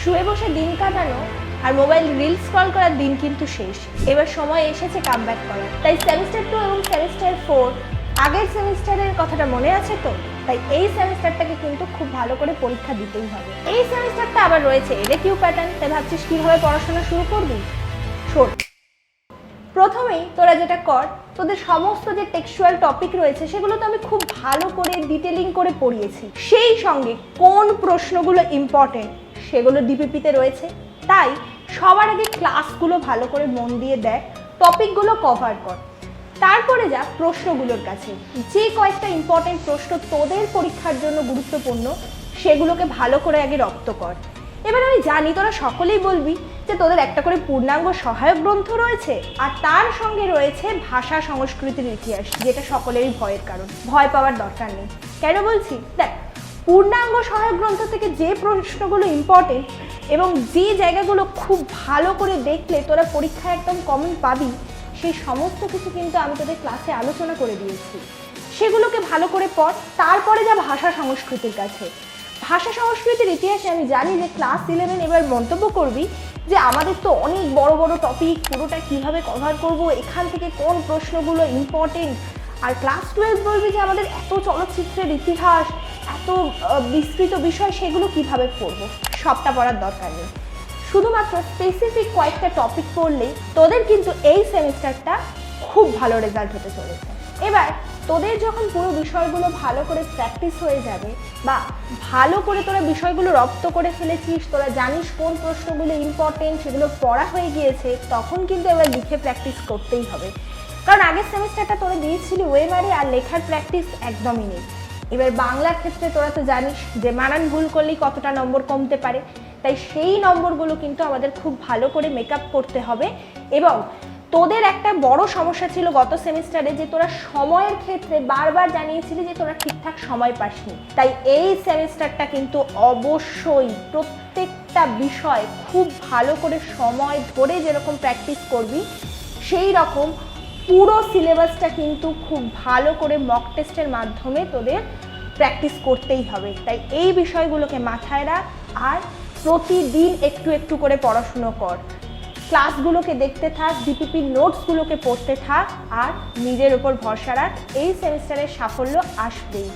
শুয়ে বসে দিন কাটানো আর মোবাইল রিল স্ক্রল করার দিন কিন্তু শেষ। এবার সময় এসেছে কামব্যাক করার। তাই সেমিস্টার 2 এবং সেমিস্টার 4 আগের সেমিস্টারের কথাটা মনে আছে তো? তাই এই সেমিস্টারটাকে কিন্তু খুব ভালো করে পরীক্ষা দিতেই হবে। এই সেমিস্টারটা আবার রয়েছে এলএকিউ প্যাটার্ন। তাই ভাবছিস কিভাবে পড়াশোনা শুরু করবি? শোন, প্রথমেই তোরা যেটা কর, তোদের সমস্ত যে টেক্সচুয়াল টপিক রয়েছে সেগুলো তো আমি খুব ভালো করে ডিটেলিং করে পড়িয়েছি। সেই সঙ্গে কোন প্রশ্নগুলো ইম্পর্টেন্ট সেগুলো ডিপিপিতে রয়েছে। তাই সবার আগে ক্লাসগুলো ভালো করে মন দিয়ে দেখ, টপিকগুলো কভার কর। তারপরে যা প্রশ্নগুলোর কাছে, যে কয়েকটা ইম্পর্টেন্ট প্রশ্ন তোদের পরীক্ষার জন্য গুরুত্বপূর্ণ সেগুলোকে ভালো করে আগে রপ্ত কর। এবার আমি জানি তোরা সকলেই বলবি যে তোদের একটা করে পূর্ণাঙ্গ সহায়ক গ্রন্থ রয়েছে আর তার সঙ্গে রয়েছে ভাষা সংস্কৃতির ইতিহাস, যেটা সকলেরই ভয়ের কারণ। ভয় পাওয়ার দরকার নেই। কেন বলছি? দেখ, পূর্ণাঙ্গ সহায়ক গ্রন্থ থেকে যে প্রশ্নগুলো ইম্পর্টেন্ট এবং যে জায়গাগুলো খুব ভালো করে দেখলে তোরা পরীক্ষায় একদম কমন পাবি, সেই সমস্ত কিছু কিন্তু আমি তোদের ক্লাসে আলোচনা করে দিয়েছি। সেগুলোকে ভালো করে পড়। তারপরে যা ভাষা সংস্কৃতির কাছে। ভাষা সংস্কৃতির ইতিহাসে আমি জানি যে ক্লাস 11 এবার মন্তব্য করবি যে আমাদের তো অনেক বড় বড় টপিক, পুরোটা কিভাবে কভার করব, এখান থেকে কোন প্রশ্নগুলো ইম্পর্টেন্ট। আর ক্লাস 12 বলবি যে আমাদের এত চলচ্চিত্রের ইতিহাস, এত বিস্তৃত বিষয়, সেগুলো কিভাবে পড়বো। সবটা পড়ার দরকার নেই, শুধুমাত্র স্পেসিফিক কয়েকটা টপিক পড়লেই তোদের কিন্তু এই সেমিস্টারটা খুব ভালো রেজাল্ট হতে চলেছে। এবার তোদের যখন পুরো বিষয়গুলো ভালো করে প্র্যাকটিস হয়ে যাবে বা ভালো করে তোরা বিষয়গুলো রপ্ত করে ফেলেছিস, তোরা জানিস কোন প্রশ্নগুলো ইম্পর্টেন্ট, সেগুলো পড়া হয়ে গিয়েছে, তখন কিন্তু এবার লিখে প্র্যাকটিস করতেই হবে। কারণ আগের সেমিস্টারটা তোরা দিয়েছিলি ওয়েমারে আর লেখার প্র্যাকটিস একদমই নেই। এবার বাংলার ক্ষেত্রে তোরা তো জানিস যে বানান ভুল করলেই কতটা নম্বর কমতে পারে। তাই সেই নম্বরগুলো কিন্তু আমাদের খুব ভালো করে মেকআপ করতে হবে। এবং তোদের একটা বড় সমস্যা ছিল গত সেমিস্টারে যে তোরা সময়ের ক্ষেত্রে বারবার জানিয়েছিলি যে তোরা ঠিকঠাক সময় পাসনি। তাই এই সেমিস্টারটা কিন্তু অবশ্যই প্রত্যেকটা বিষয় খুব ভালো করে সময় ধরে যেরকম প্র্যাকটিস করবি, সেই রকম পুরো সিলেবাসটা কিন্তু খুব ভালো করে মক টেস্টের মাধ্যমে তোদের প্র্যাকটিস করতেই হবে। তাই এই বিষয়গুলোকে মাথায় রাখ আর প্রতিদিন একটু একটু করে পড়াশুনো কর। ক্লাসগুলোকে দেখতে থাক, ডিপিপির নোটসগুলোকে পড়তে থাক আর নিজের উপর ভরসা রাখ। এই সেমিস্টারের সাফল্য আসবেই।